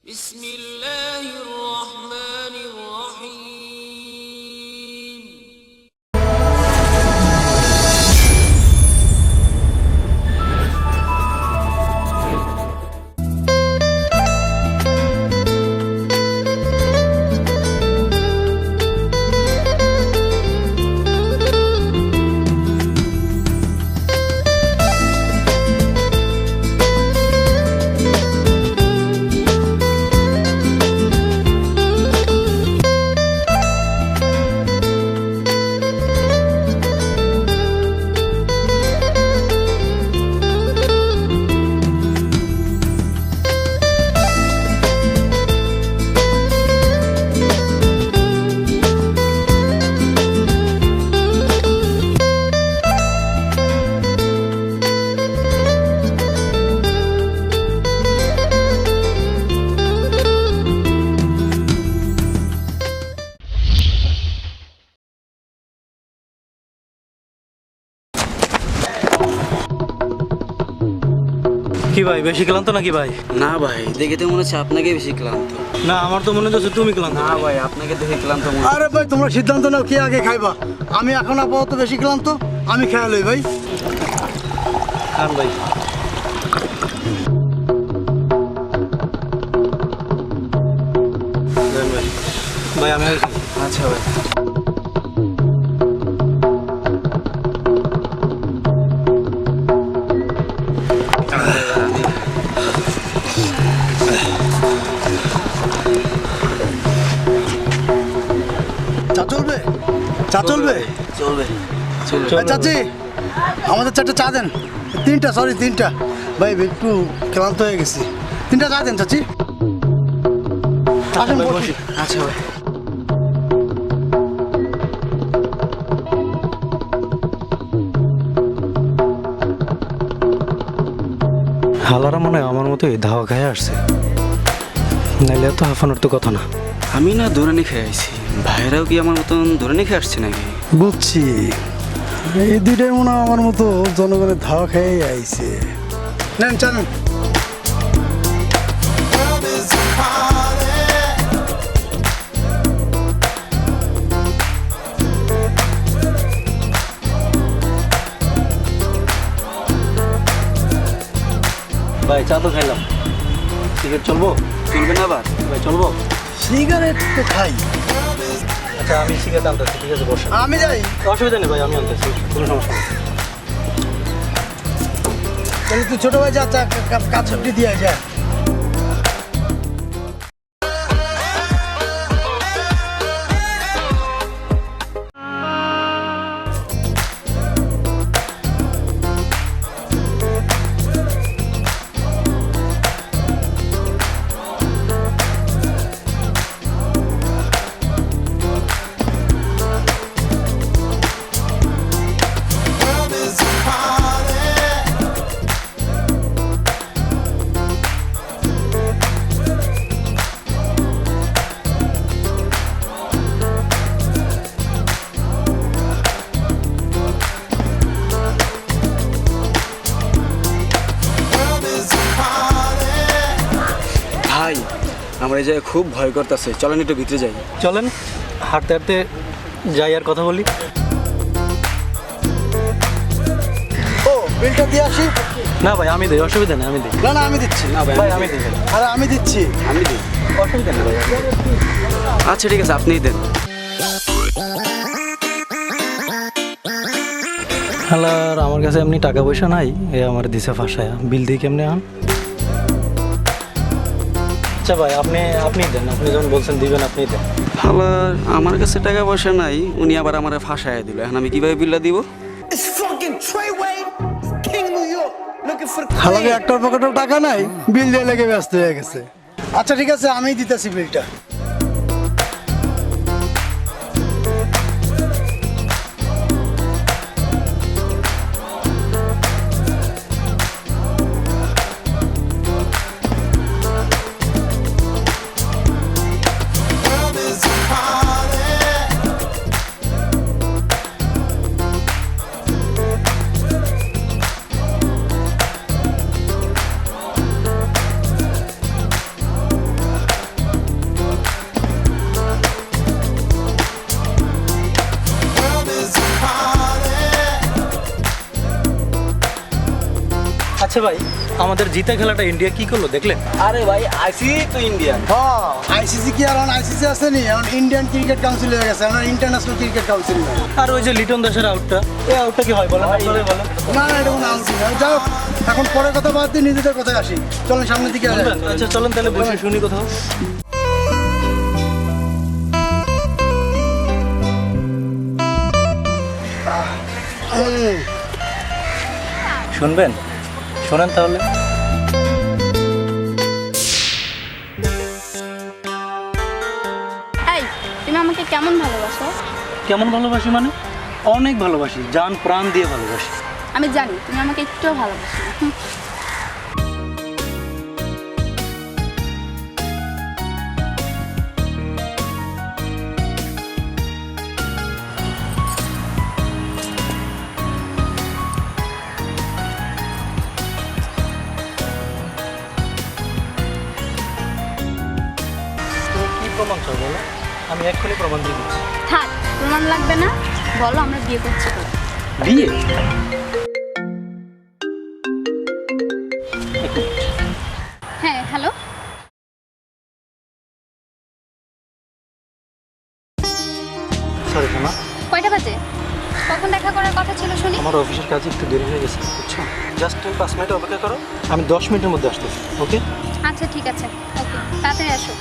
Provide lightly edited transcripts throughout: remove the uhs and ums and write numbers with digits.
বিসমিল্লাহির রহমানির রহিম। কি ভাই বেশি ক্লান্ত নাকি ভাই? না ভাই, দেখে তো মনে হচ্ছে আপনাকে বেশি ক্লান্ত। না আমার তো মনে হচ্ছে তুমি ক্লান্ত। না ভাই, আপনাকে দেখে ক্লান্ত মনে আরে ভাই তোমরা সিদ্ধান্ত নাও কে আগে খাইবা। আমি এখন আপাতত বেশি ক্লান্ত, আমি খেয়াল হই ভাই। খান ভাই। দেন ভাই। ভাই আমি আগে খাই। আচ্ছা ভাই। চা চলবে? চা চলবে? চলবে চলবে। ভাই চাচি আমাদের চারটে চা দেন। তিনটা ভাই একটু ক্লান্ত হয়ে গেছি। তিনটা চা দেন চাচি। আসেন বসি। আচ্ছা ভাই। হালারা মনে হয় আমার মতো এই ধাওয়া খায় আসছে, নাইলে এত হাফানোর তো কথা না। আমি না দৌড়ানি খেয়ে আইছি, ভাইরাও কি আমার মতন দৌড়ানি খেয়ে আসছে নাকি? বুঝছি, এই দুইটাই মনে হয় আমার মতো জনগণের ধাওয়া খেয়ে আইছে। নেন চা নেন। ভাই চা তো খাইলাম, সিগারেট চলবো? চলবে না আবার? ভাই চলবো? সিগারেট তো খাই। আচ্ছা আমি সিগারেট আনতেছি, ঠিক আছে বসে। আমি যাই। অসুবিধা নেই ভাই, আমি আনতেছি, কোনো সমস্যা নেই। তাহলে তুই ছোট ভাই যা চা কাজ ছুটি দিয়ে যা। ভাই আমার এই জায়গায় খুব ভয় করতেছে, চলেন একটু ভিতরে যাই। চলেন হাঁটতে হাঁটতে যাই আর কথা বলি। ও বিলটা দিয়ে আসি। না ভাই আমি দিই, অসুবিধা নেই, আমি দিই। না না আমি দিচ্ছি। না ভাই ভাই আমি দিই। আরে আমি দিচ্ছি। আমি দিই। অসুবিধা নেই ভাই। আচ্ছা ঠিক আছে, আপনিই দেন। আর আমার কাছে এমনি টাকা পয়সা নাই, এ আমার দিছে ফাঁসায়, বিল দিই কেমনে আন? আচ্ছা ভাই আপনি দেন, আপনি যখন বলছেন দিবেন আপনি দেন। হালার আমার কাছে টাকা পয়সা নাই, উনি আবার আমার ফাঁসায় দিল। এখন আমি কিভাবে বিলটা দিব? হালাকে একটার পকেটেও টাকা নাই, বিল দিয়ে লেগে ব্যস্ত হয়ে গেছে। আচ্ছা ঠিক আছে আমিই দিতেছি বিলটা। আচ্ছা ভাই, আমাদের জিতা খেলাটা ইন্ডিয়া কি করলো দেখলেন? আরে ভাই আইসি তো ইন্ডিয়ান। হ্যাঁ, আইসিসি কি আর আইসিসি আছে নি, এখন ইন্ডিয়ান ক্রিকেট কাউন্সিল হয়ে গেছে, এখন ইন্টারন্যাশনাল ক্রিকেট কাউন্সিল না। আর ওই যে লিটন দাসের আউটটা, এই আউটটা কি হয় বলেন? আপনারাই বলেন। না না, এটা কোনো আউটই না। যাও, এখন পরে কথা বাদ দিয়ে নিজেদের কথায় আসি। চলেন সামনের দিকে আসেন। আচ্ছা চলেন তাহলে বসে শুনি কোথাও। শুনবেন? শোনেন তাহলে। এই, তুমি আমাকে কেমন ভালোবাসো? কেমন ভালোবাসি মানে? অনেক ভালোবাসি, জান প্রাণ দিয়ে ভালোবাসি। আমি জানি তুমি আমাকে একটুও ভালোবাসো না। তুমি কি প্রমাণ চাও বলো? আমি এক্ষুনি প্রমাণ দিয়ে দিচ্ছি। থাক, প্রমাণ লাগবে না, বলো আমরা বিয়ে করছি তো। বিয়ে? হ্যাঁ, হ্যালো। সরি সোনা, কয়টা বাজে? কখন দেখা করার কথা ছিল শুনি? আমার অফিসের কাজে একটু দেরি হয়ে গেছে, বুঝছো? জাস্ট তুমি 5 মিনিট অপেক্ষা করো, আমি 10 মিনিটের মধ্যে আসতেছি। ওকে? আচ্ছা ঠিক আছে, ওকে, তাড়াতাড়ি আসো।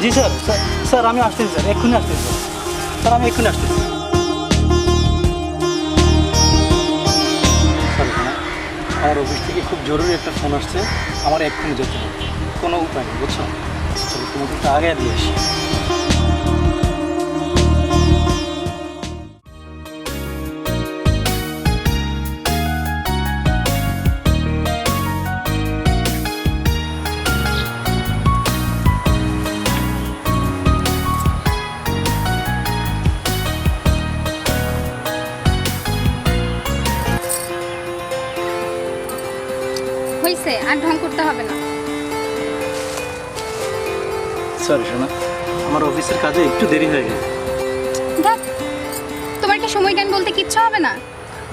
জি স্যার, স্যার আমি আসতেছি স্যার, এক্ষুনি আসতেছি স্যার। স্যার আমি এক্ষুনি আসতেছি। সরি সোনা, আমার অফিস থেকে খুব জরুরি একটা ফোন আসছে, আমার এক্ষুনি যেতে হবে, কোনো উপায় নেই, বুঝছো? চলো তোমাকে একটু আগে দিয়ে আসি। হয়েছে, আর ঢং করতে হবে না। সরি সোনা, আমার অফিসের কাজে একটু দেরি হয়ে গেছে। দেখ, তোমার কি সময় জ্ঞান বলতে কিচ্ছু হবে না?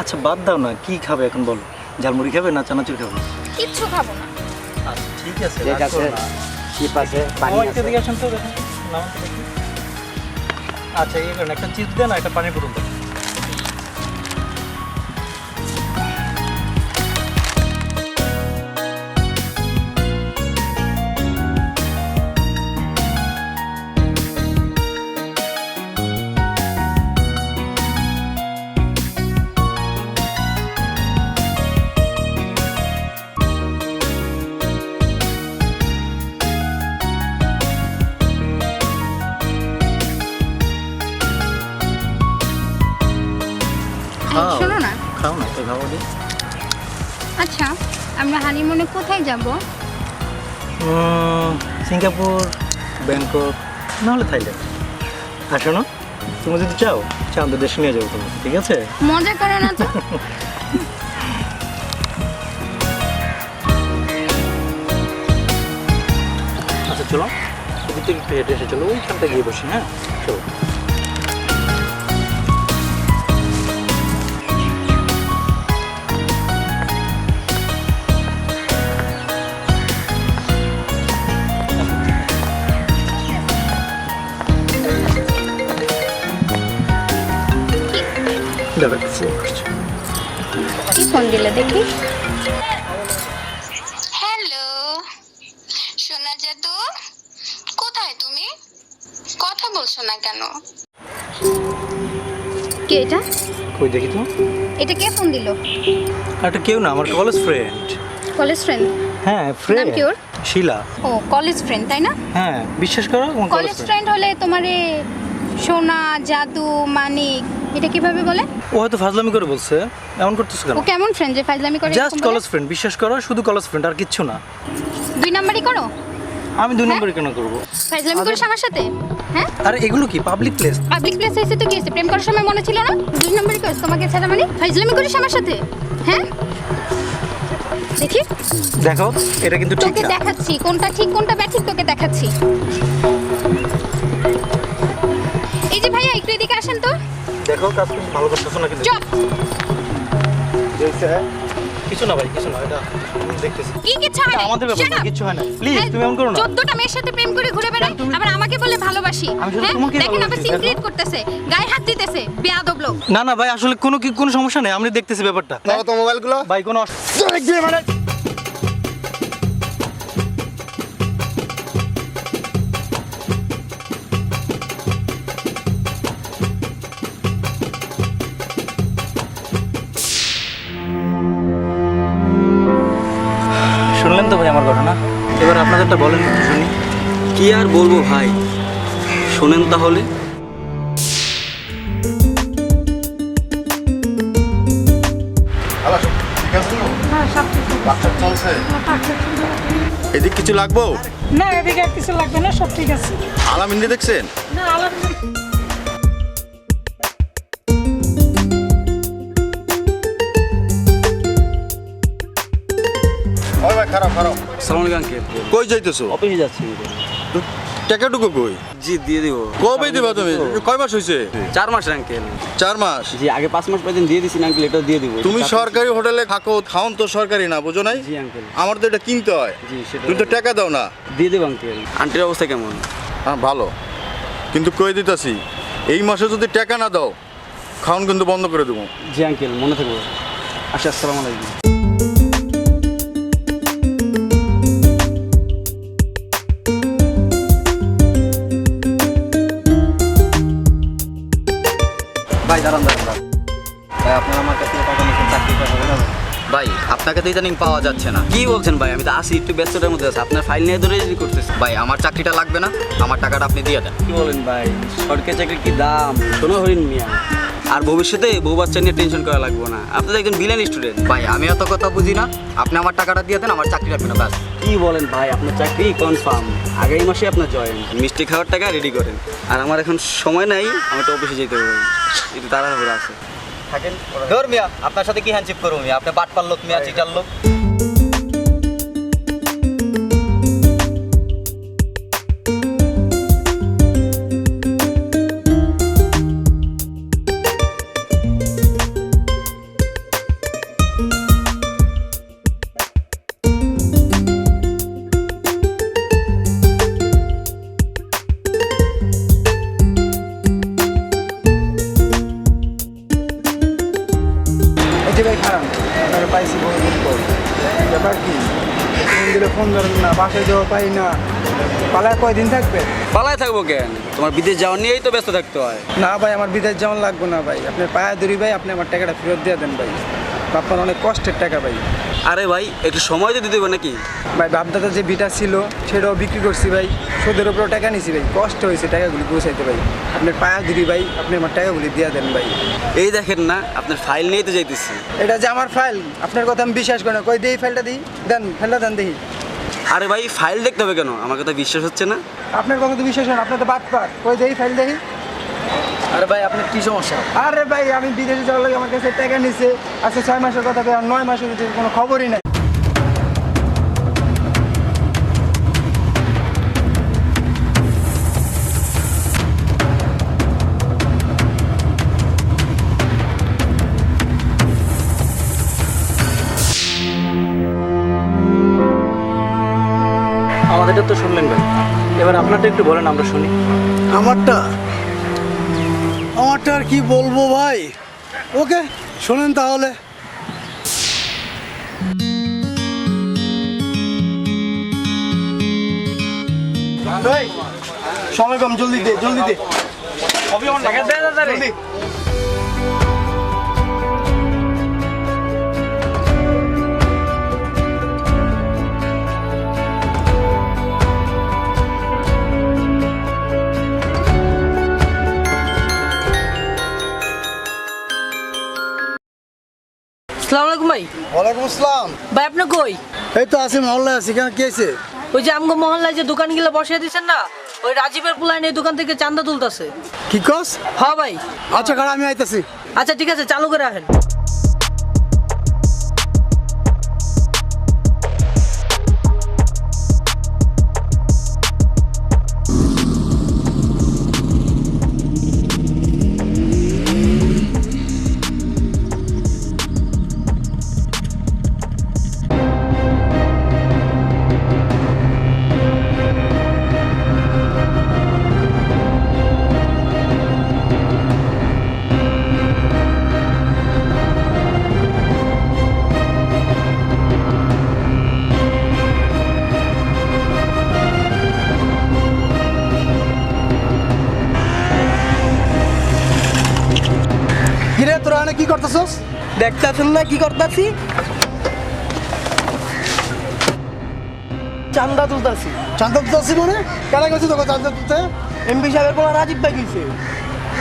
আচ্ছা বাদ দাও না, কি খাবে এখন বলো? ঝালমুড়ি খাবে না চানাচুর খাবে? কিচ্ছু খাবো না। আচ্ছা ঠিক আছে, ঠিক রাগ আছে, করো না। চিপ আছে, পানি আমার আছে। দিকে আসেন তো, দেখুন নামান তো দেখি। আচ্ছা এই করেন, একটা চিপস দেন আর একটা পানির বোতল দেন। খাও শোনো না, খাও না, তো খাবো দিই। আচ্ছা আমরা হানিমুনে কোথায় যাব? সিঙ্গাপুর, ব্যাংকক, নাহলে থাইল্যান্ড। আর শোনো, তুমি যদি চাও আমাদের দেশে নিয়ে যাবো তোমাকে, ঠিক আছে? মজা করো না তো। আচ্ছা চলো, ওদিক থেকে একটু হেঁটে এসে চলো, ওইখানটা গিয়ে বসি। হ্যাঁ চলো। দাদা ফোন করছে। কি ফোন দিলে দেখি? হ্যালো সোনা জাদু, কোথায় তুমি? কথা বলছো না কেন? কে এটা? কই দেখি তো। এটা কে ফোন দিল? আর এটা কেউ না, আমার কলেজ ফ্রেন্ড। College friend? হ্যাঁ নাম ফ্রেন্ড। কি ওর? শিলা। ও কলেজ ফ্রেন্ড, তাই না? হ্যাঁ বিশ্বাস করো, আমার কলেজ কলেজ ফ্রেন্ড। ফ্রেন্ড হলে তোমারে সোনা, জাদু, মানিক এটা কিভাবে বলে? ও হয়তো ফাজলামি করে বলছে, এমন করতেছ কেন? ও কেমন ফ্রেন্ড যে ফাইজলামি করে? জাস্ট কলেজ ফ্রেন্ড, বিশ্বাস করো, শুধু কলেজ ফ্রেন্ড, আর কিচ্ছু না। দুই নাম্বারই করো? আমি 2 নম্বরে কেন করবো? ফাইজলামি করিস আমার সাথে? হ্যাঁ, আর এগুলো কি পাবলিক প্লেস? পাবলিক প্লেস হয়েছে তো কি হয়েছে? প্রেম করার সময় মনে ছিল না? দুই নাম্বারই করিস তোমাকে ছাড়া, মানে ফাইজলামি করিস আমার সাথে? হ্যাঁ দেখি, দেখো এটা কিন্তু ঠিক তোকে না। দেখাচ্ছি কোনটা ঠিক কোনটা ব্যাঠিক, তোকে দেখাচ্ছি। এই যে ভাইয়া একটু এদিকে আসেন তো। দেখো কাজ কিন্তু ভালো করতেছো না কিন্তু। চুপ। কিছু না ভাই, কিছু না, এটা আমি দেখতেছি। কি কিছু হয় না? আমাদের ব্যাপার, Shut up! কিছু হয় না। প্লিজ তুমি এমন করো না। 14টা মেয়ের সাথে প্রেম করে ঘুরে বেড়ায়, আবার আমাকে বলে ভালোবাসি। আমি শুধু হ্যাঁ? তোমাকেই দেখেন আবার ভালোবাসি, সিন দেখো। ক্রিয়েট করতেছে, গায়ে হাত দিতেছে, বেয়াদব লোক। না না ভাই, আসলে কোনো সমস্যা নেই, আমি দেখতেছি ব্যাপারটা। দাও তো মোবাইলগুলো। ভাই কোনো শুনলেন তো ভাই আমার ঘটনা, এবার আপনাদেরটা বলেন একটু শুনি। কি আর বলবো ভাই, শোনেন তাহলে। এদিক কিছু লাগবো? না এদিকে আর কিছু লাগবে না, সব ঠিক আছে। আলাম হিন্দি দেখছেন? না আলাদা খারাপ খারাপ। সালাম আলাইকুম আঙ্কেল। কই যাইতেছো? অফিসে যাচ্ছি। টাকাটুকু কই? জি দিয়ে দিব। কবে দিবা তুমি? কয় মাস হয়েছে? 4 মাস আঙ্কেল। 4 মাস? জি আগে 5 মাস পর্যন্ত দিয়ে দিছি আঙ্কেল, এটাও দিয়ে দিব। তুমি সরকারি হোটেলে থাকো, খাওন তো সরকারি না, বুঝো নাই? জি আঙ্কেল। আমার তো এটা কিনতে হয়। জি সেটা তুমি তো টাকা দাও না। দিয়ে দেব আঙ্কেল। আন্টির অবস্থা কেমন? হ্যাঁ ভালো, কিন্তু কই দিতাছি এই মাসে যদি টাকা না দাও খাওন কিন্তু বন্ধ করে দেবো। জি আঙ্কেল মনে থাকবো। আচ্ছা আসসালামু আলাইকুম। ভাই দাঁড়ান দাঁড়ান ভাই, আপনার আমার কাছে টাকা নিয়েছেন, চাকরিটা হবে না ভাই? আপনাকে তো ইদানিং পাওয়া যাচ্ছে না। কি বলছেন ভাই? আমি তো আসি একটু ব্যস্ততার মধ্যে আছি, আপনার ফাইল নিয়ে ধরে রেডি করতেছি। ভাই আমার চাকরিটা লাগবে না, আমার টাকাটা আপনি দিয়ে দেন। কি বলেন ভাই, সরকারি চাকরির কি দাম! শোনো হরিণ মিয়া, আর ভবিষ্যতে বউ বাচ্চা নিয়ে টেনশন করা লাগবে না। আপনি তো একজন বিলেন স্টুডেন্ট। ভাই আমি এত কথা বুঝি না, আপনি আমার টাকাটা দিয়ে দেন, আমার চাকরি রাখবেন না ব্যাস। কি বলেন ভাই, আপনার চাকরি কনফার্ম, আগামী মাসে আপনার জয়েন। মিষ্টি খাওয়ার টাকা রেডি করেন। আর আমার এখন সময় নাই, আমি তো অফিসে যেতে হবে, একটু তাড়াহুড়ো আছে। থাকেন ধর মিয়া, আপনার সাথে কি হ্যান্ডশিপ করবো মিয়া? আপনি বাটপার লোক মিয়া, চিটার লোক। এই যে ভাই খারাপ, আপনারা পাইছি বহুদিন পর। ব্যাপার কি, ফোন দিলে ফোন ধরেন না, বাসায় যাওয়া পাই না। পালায় কয়দিন থাকবে? পালায় থাকবো কেন? তোমার বিদেশ যাওয়া নিয়েই তো ব্যস্ত থাকতে হয়। না ভাই, আমার বিদেশ যেমন লাগবে না ভাই, আপনার পায়া ধরি ভাই, আপনি আমার টাকাটা ফেরত দিয়ে দেন ভাই। আপনার অনেক কষ্টের টাকা ভাই। আরে ভাই একটু সময় তো দিতে হবে নাকি? ভাই বাপদাদা যে বিটা ছিল সেটাও বিক্রি করছি ভাই, সুদের উপরেও টাকা নিছি ভাই, কষ্ট হয়েছে টাকাগুলি পৌঁছাইতে ভাই। আপনার পায়া ধরি ভাই, আপনি আমার টাকাগুলি দিয়ে দেন ভাই। এই দেখেন না, আপনার ফাইল নিয়েই তো যাইতেছি। এটা যে আমার ফাইল, আপনার কথা আমি বিশ্বাস করি না। কই দিই ফাইলটা দিই, দেন ফাইলটা দেন দেখি। আরে ভাই ফাইল দেখতে হবে কেন? আমার কথা বিশ্বাস হচ্ছে না? আপনার কথা তো বিশ্বাস হয় না, আপনার তো বাদ পার। কই দিই ফাইল দেখি। আরে ভাই আপনার কি সমস্যা? আরে ভাই আমি বিদেশে যাওয়ার লাগে আমার কাছে টাকা নিছে, আজকে 6 মাসের কথা, আর 9 মাসের কোনো খবরই নাই। আমাদেরটা তো শুনলেন ভাই, এবার আপনারটা একটু বলেন, আমরা শুনি। আমারটা আর কি বলবো ভাই। ওকে শোনেন তাহলে। সময় কম, জলদি দে জলদি দে। জলদি। আসসালামু আলাইকুম ভাই। ওয়ালাইকুম আসসালাম। ভাই আপনি কই? এই তো আছি, মহল্লায় আছি। কেন, কি হয়েছে? ওই যে আমগো মহল্লায় যে দোকানগুলো বসিয়ে দিয়েছেন না, ওই রাজীবের পোলাইন এই দোকান থেকে চান্দা তুলতেছে। কি কস? হ্যাঁ ভাই। আচ্ছা খারাপ, আমি আইতাছি। আচ্ছা ঠিক আছে, চালু করে রাখেন। দেখতেছেন না কি করতেছি? চান্দা তুলতাছি। চান্দা তুলছি মানে কারা গেছে তোকে চান্দা তুলতে? এমপি সাহেবের পোলা রাজীব ভাই কইছে।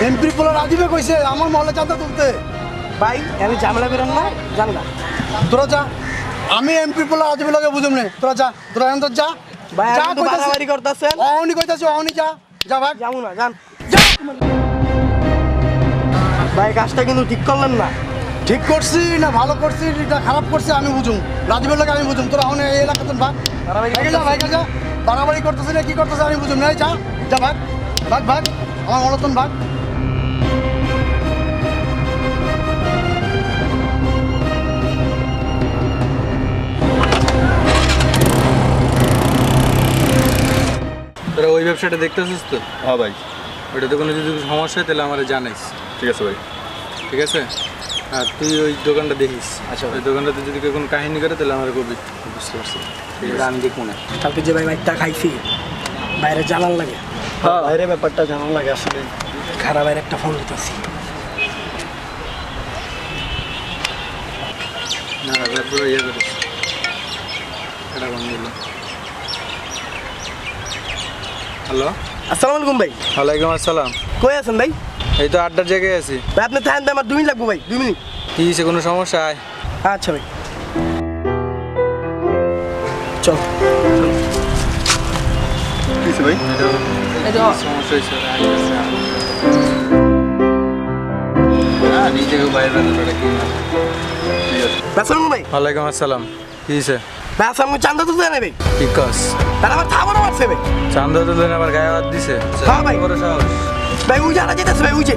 এমপি পোলা রাজীবে কইছে আমার মহলে চান্দা তুলতে। ভাই আমি ঝামেলা করেন না, জান না। তোরা যা, আমি এমপি পোলা রাজীবের লগে বুঝুম না। তোরা যা, তোরা এখন যা। ভাই যা আপনি তো বাড়াবাড়ি করতেছেন। অহনি কইতাছি, অহনি যা, যা ভাগ। যাবো না, জান। যা। ভাই কাজটা কিন্তু ঠিক করলেন না। ঠিক করছি না ভালো করছি না খারাপ করছি আমি বুঝুম, রাজীবের লগে আমি বুঝুম। তোরা এখন এই এলাকাতে ভাগ, ভাগে যা, ভাগে যা। বাড়াবাড়ি করতেছি না কি করতেছে আমি বুঝুম না। যা, যা ভাগ, ভাগ ভাগ, আমার মলতন ভাগ। তোরা ওই ব্যবসাটা দেখতেছিস তো? হ্যাঁ ভাই, ওইটাতে কোনো যদি সমস্যা হয় তাহলে আমার জানাইস, ঠিক আছে ভাই। ঠিক আছে? আর তুই ওই দোকানটা দেখিস। আচ্ছা, ওই দোকানটাতে যদি কেউ কোনো কাহিনী করে তাহলে আমার কবি। বুঝতে পারছি, ঠিক আছে? আমি দেখবো না। কালকে যে ভাই বাইকটা খাইছি, বাইরে জানার লাগে। হ্যাঁ, বাইরে ব্যাপারটা জানার লাগে আসলে। খারাপ বাইরে একটা ফোন দিতেছি। না তারপরে ইয়ে করিস, এটা বন্ধ হলো। হ্যালো, আসসালামু আলাইকুম ভাই। ওয়ালাইকুম আসসালাম। কই আছেন ভাই? এই তো আড্ডার জায়গায় আছি। ভাই আপনি থাকেন, আমার 2 মিনিট লাগবো ভাই, 2 মিনিট। কি হয়েছে, কোনো সমস্যা? আয়। আচ্ছা ভাই, চল। কি হয়েছে ভাই? সমস্যা হয়েছে, নিজেকে বাইরে বেরোনোটা কি? আসসালামু ভাই। ওয়ালাইকুম আসসালাম। কি হয়েছে? ভাই আসসালামু চান্দা তুলতে জানে ভাই। কি কস? তার আমার থামানো মারছে ভাই। চান্দা তুলে আবার গায়ে হাত দিছে? হ্যাঁ ভাই। বড় সাহস। ভাই উই জানা যেতেছে ভাই, উই যে।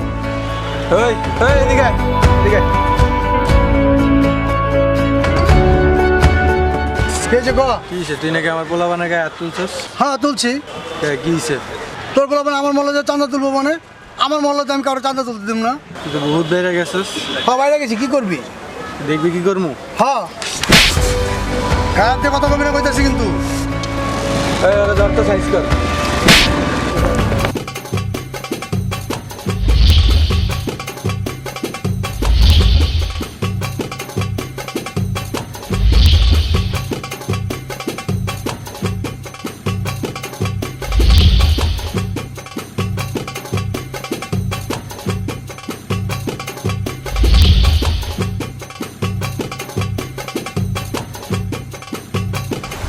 ওই ওই এদিকে আয়, এদিকে আয়। কে যে গো? কি হয়েছে? তুই নাকি আমার পোলাপানের গায়ে হাত তুলছস? হ্যাঁ তুলছি। কি হয়েছে? তোর বলবেন আমার মহলে যে চান্দা তুলবো মানে? আমার মহলে আমি কারো চান্দা তুলতে দিব না। তুই তো বহুত বেড়ে গেছিস। হ্যাঁ বাইরে গেছি, কি করবি? দেখবি কি করবো? হ্যাঁ গায়ে কথা কবি না কইতাছি কিন্তু। দরটা সাইজ কর।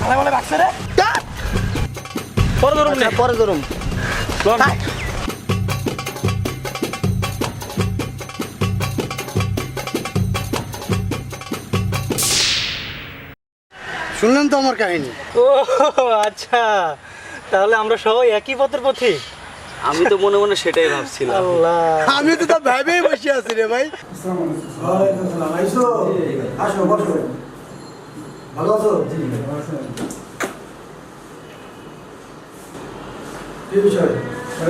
আরে বলে বাক্সে রে। পরে ধরুন, পরে ধরুন। শুনলেন তো আমার কাহিনী? ও আচ্ছা, তাহলে আমরা সবাই একই পথের পথে। আমি তো মনে মনে সেটাই ভাবছিলাম। আল্লাহ, আমি তো তা ভেবেই বসে আছি রে ভাই। আসো বসো। ভালো আছো? কি বিষয়?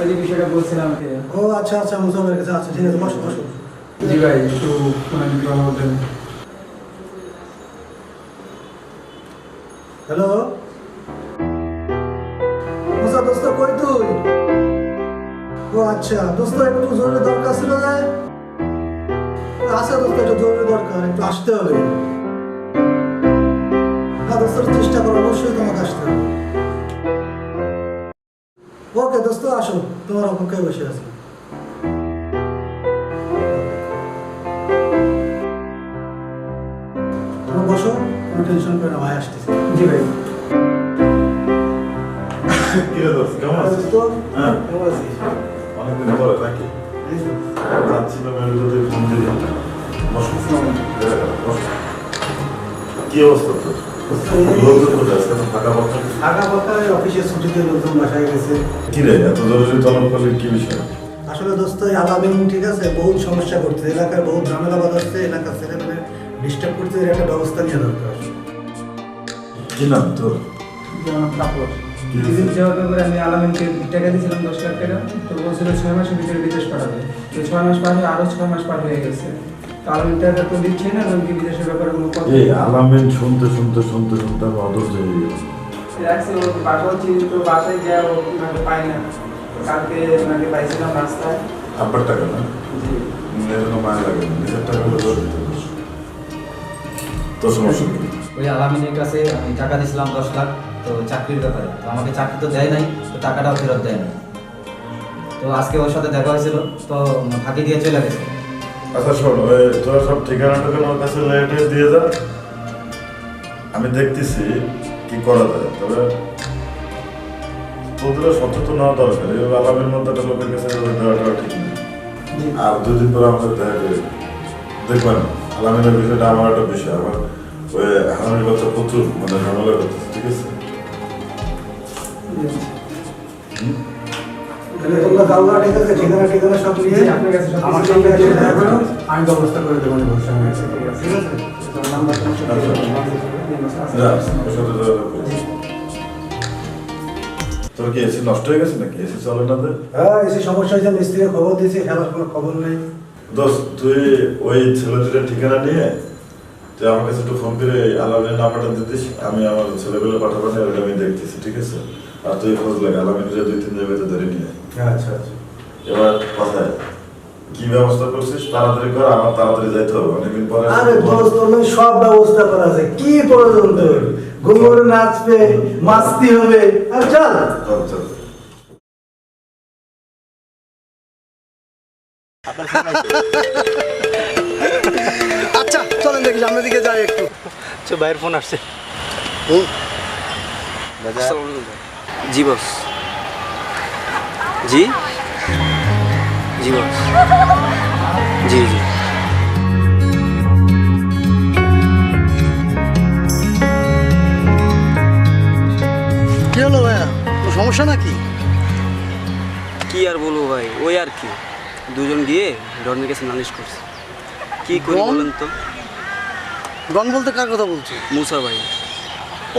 যে বিষয়টা বলছিলাম। ও আচ্ছা আচ্ছা, মুসাফের কাছে আচ্ছা, ঠিক আছে বসো বসো। জি ভাই, একটু বলবেন। হ্যালো মুসা, দোস্ত কই তুই? ও আচ্ছা দোস্ত, একটু জরুরি দরকার ছিল যে। আচ্ছা দোস্ত, একটু জরুরি দরকার, একটু আসতে হবে। না দোস্ত, চেষ্টা করো, অবশ্যই তোমাকে আসতে হবে। ওকে দোস্ত, আসো, তোমার অপেক্ষায় বসে আছি। তোমরা বসো, কোনো টেনশন করে না, ভাই আসতেছে। জি ভাই। কেমন আছিস? কেমন আছিস? অনেকদিন পরে নাকি যাচ্ছিলাম, ফোন দিলাম। কি অবস্থা তোর? লোকজন কোথায় আছে? ফাঁকা পথে? ঢাকা পথে অফিসের ছুটিতে লোকজন বাসায় গেছে। কি রে, এত জরুরি তলব করলে কি বিষয়? আসলে দোস্ত আলামিন ঠিক আছে, বহুত সমস্যা করছে, এলাকায় বহুত ঝামেলা বাঁধাচ্ছে, এলাকার ছেলেমেলে ডিস্টার্ব করছে, এর একটা ব্যবস্থা নেওয়া দরকার। কি নাম তোর? তারপর বিদেশ যাওয়ার ব্যাপারে আমি আলামিনকে টাকা দিয়েছিলাম 10 লাখ টাকা। তো বলছিল 6 মাসের ভিতরে বিদেশ পাঠাবে। তো 6 মাস পার হয়ে আরো 6 মাস পার হয়ে গেছে। তো আলামিন টাকা তো দিচ্ছে না, এমনকি বিদেশের ব্যাপারে কোনো কথা এই আলামিন শুনতে শুনতে শুনতে শুনতে আমি অধৈর্য হয়ে গেছি। রাখছে। ওর বাসাও ছিল, তো বাসায় যায় ওনাকে পাই না। কালকে ওনাকে পাইছিলাম রাস্তায়। আপনার টাকা না? জি। এর জন্য মায়া লাগে না, নিজের টাকা হলে ধরে দিতে পারো। তোর সমস্যা কি? ওই আলামিনের কাছে আমি টাকা দিয়েছিলাম 10 লাখ, তো চাকরির ব্যাপারে। তো আমাকে চাকরি তো দেয় নাই, তো টাকাটাও ফেরত দেয় না। তো আজকে ওর সাথে দেখা হয়েছিল, তো ফাঁকি দিয়ে চলে গেছে। আচ্ছা শোন, ওই তোরা সব ঠিকানাটা ওর কাছে লেটে দিয়ে যা, আমি দেখতেছি কি করা যায়। তবে তোদের সচেতন হওয়া দরকার, এইভাবে আলামের মধ্যে একটা লোকের কাছে দেওয়াটা ঠিক নেই। আর 2 দিন পরে আমাদের দেখা করে দেখবেন আলামিনের বিষয়টা আমার একটা বিষয়, আমার ওই হারামির বাচ্চা প্রচুর মানে ঝামেলা করতেছে, ঠিক আছে? ঠিকানা সব নিয়ে আপনার কাছে আমার সঙ্গে দেখা করো, আমি ব্যবস্থা করে দেবো। ভরসা হয়ে গেছে, ঠিক আছে? তোর কি এসি নষ্ট হয়ে গেছে নাকি? এসি চলে না? হ্যাঁ, এসে সমস্যা হয়েছে, মিস্ত্রিকে খবর দিয়েছি, খেলার কোনো খবর নেই। দোস্ত, তুই ওই ছেলে দুটোর ঠিকানা নিয়ে তুই আমার কাছে একটু ফোন করে আলামিনের নাম্বারটা দিতিস, আমি আমার ছেলেগুলো পাঠাবো, ওটা আমি দেখতেছি, ঠিক আছে? আর তুই খোঁজ লাগে আলামিনের 2-3 জায়গাতে ধরে নিয়ে। আচ্ছা আচ্ছা। এবার কথায় কি ব্যবস্থা করছিস তাড়াতাড়ি কর, আমার তাড়াতাড়ি যাইতে হবে, অনেকদিন পরে। আরে দোস্ত, ওই সব ব্যবস্থা করা আছে, কি প্রয়োজন তোর? ঘুমোর নাচবে, মাস্তি হবে, আর চল চল চল। আচ্ছা চলেন দেখি সামনের দিকে যাই একটু। ভাইয়ের ফোন আসছে। জি বস। জি জি বস। জি জি। কি হলো ভাইয়া, কোনো সমস্যা নাকি? কি আর বলবো ভাই, ওই আর কি, দুজন গিয়ে ডনের কাছে নালিশ করছে। কি করি ডন? বলেন তো? ডন বলতে কার কথা বলছো? মুসা ভাই।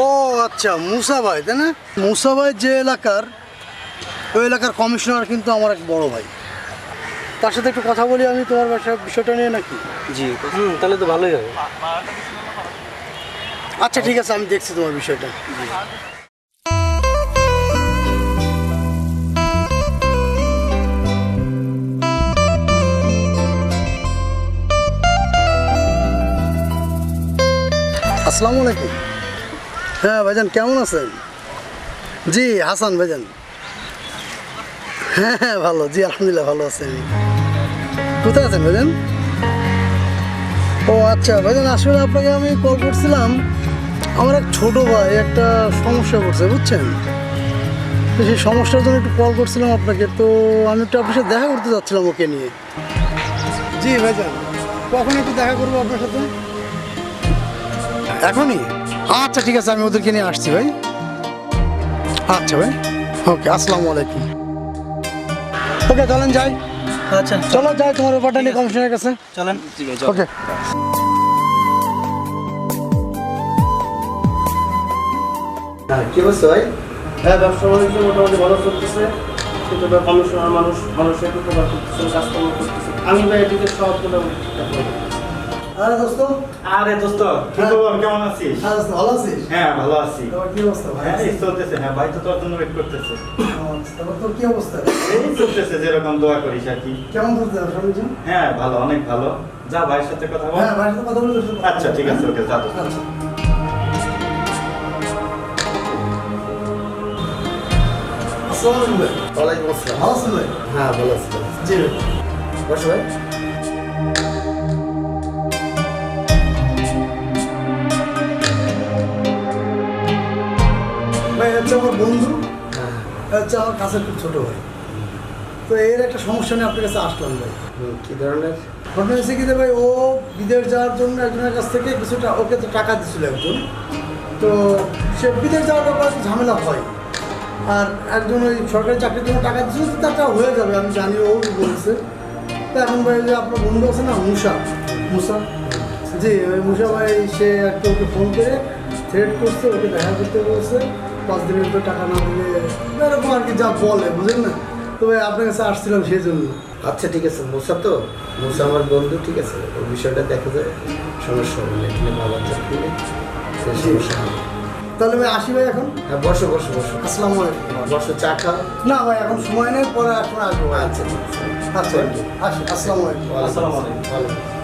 ও আচ্ছা, মুসা ভাই, তাই না? মুসা ভাই যে এলাকার, ওই এলাকার কমিশনার কিন্তু আমার এক বড় ভাই। তার সাথে একটু কথা বলি আমি তোমার বিষয়টা নিয়ে নাকি? জি। তাহলে তো ভালোই হবে। আচ্ছা ঠিক আছে, আমি দেখছি তোমার বিষয়টা। আসসালামু আলাইকুম। হ্যাঁ ভাইজান, কেমন আছেন? জি হাসান ভাইজান। হ্যাঁ হ্যাঁ ভালো, জি আলহামদুলিল্লাহ ভালো আছেন। কোথায় আছেন ভাইজান? ও আচ্ছা ভাইজান, আসলে আপনাকে আমি কল করছিলাম, আমার এক ছোটো ভাই একটা সমস্যা করছে, বুঝছেন? তো সেই সমস্যার জন্য একটু কল করছিলাম আপনাকে। তো আমি একটু আপনার সাথে দেখা করতে যাচ্ছিলাম ওকে নিয়ে। জি ভাইজান, কখন একটু দেখা করবো আপনার সাথে? এখনই? আচ্ছা ঠিক আছে, আমি ওদেরকে নিয়ে আসছি ভাই। আচ্ছা ভাই, ওকে, আসসালামু আলাইকুম। ওকে চলেন যাই। আচ্ছা চলো যাই তোমার ব্যাপারটা নিয়ে কমিশনের কাছে। চলেন। ওকে। কি বলছো ভাই? হ্যাঁ, ব্যবসা বাণিজ্য মোটামুটি ভালো চলতেছে, কিন্তু কমিশনার মানুষের উপকার করতেছে, কাজকর্ম করতেছে। আমি ভাই এদিকে সব আরে দোস্ত, কি খবর? কেমন আছিস? ভালো আছিস? হ্যাঁ ভালো আছি। কি অবস্থা ভাই? হ্যাঁ এই চলতেছে। হ্যাঁ ভাই তো তোর জন্য ওয়েট করতেছে। তোর কি অবস্থা? এই চলতেছে, যেরকম দোয়া করিস আর কি। কেমন চলছে ব্যবসা বাণিজ্য? হ্যাঁ ভালো, অনেক ভালো। যা ভাইয়ের সাথে কথা বল। হ্যাঁ ভাইয়ের সাথে কথা বলে। আচ্ছা ঠিক আছে, ওকে যা তো। আচ্ছা। আসসালামু আলাইকুম ভাই। ওয়ালাইকুম আসসালাম। ভালো আছেন ভাই? হ্যাঁ ভালো আছি। জি ভাই। বসো ভাই। ভাই হচ্ছে আমার বন্ধু, হচ্ছে আমার কাছের খুব ছোটো ভাই। তো এর একটা সমস্যা নিয়ে আপনার কাছে আসলাম ভাই। কি ধরনের? ঘটনা হচ্ছে কি যে ভাই, ও বিদেশ যাওয়ার জন্য একজনের কাছ থেকে কিছুটা ওকে তো টাকা দিচ্ছিল একজন। তো সে বিদেশ যাওয়ার ব্যাপারে একটু ঝামেলা হয়, আর একজন ওই সরকারি চাকরির জন্য টাকা দিচ্ছিল, তো তারটা হয়ে যাবে আমি জানি, ও বলছে। তো এখন ভাই যে আপনার বন্ধু আছে না মুসা, জি ওই মুসা ভাই, সে একটু ওকে ফোন করে থ্রেট করছে, ওকে দেখা করতে বলছে, 5 দিনের ভিতরে টাকা না দিলে এরকম আর কি, যা বলে বুঝলেন না। তো ভাই আপনার কাছে আসছিলাম সেই জন্য। আচ্ছা ঠিক আছে, মুসা আমার বন্ধু, ঠিক আছে, ওই বিষয়টা দেখা যায়, সমস্যা হবে না, এখানে ভালো চাকরি নেই, সমস্যা হবে। তাহলে ভাই আসি ভাই এখন? হ্যাঁ বসো। আসসালামু আলাইকুম। বসো, চা খাও। না ভাই এখন সময় নেই, পরে এখন আসবো। আচ্ছা ঠিক আছে। আচ্ছা আসি, আসসালামু আলাইকুম। আসসালামু আলাইকুম।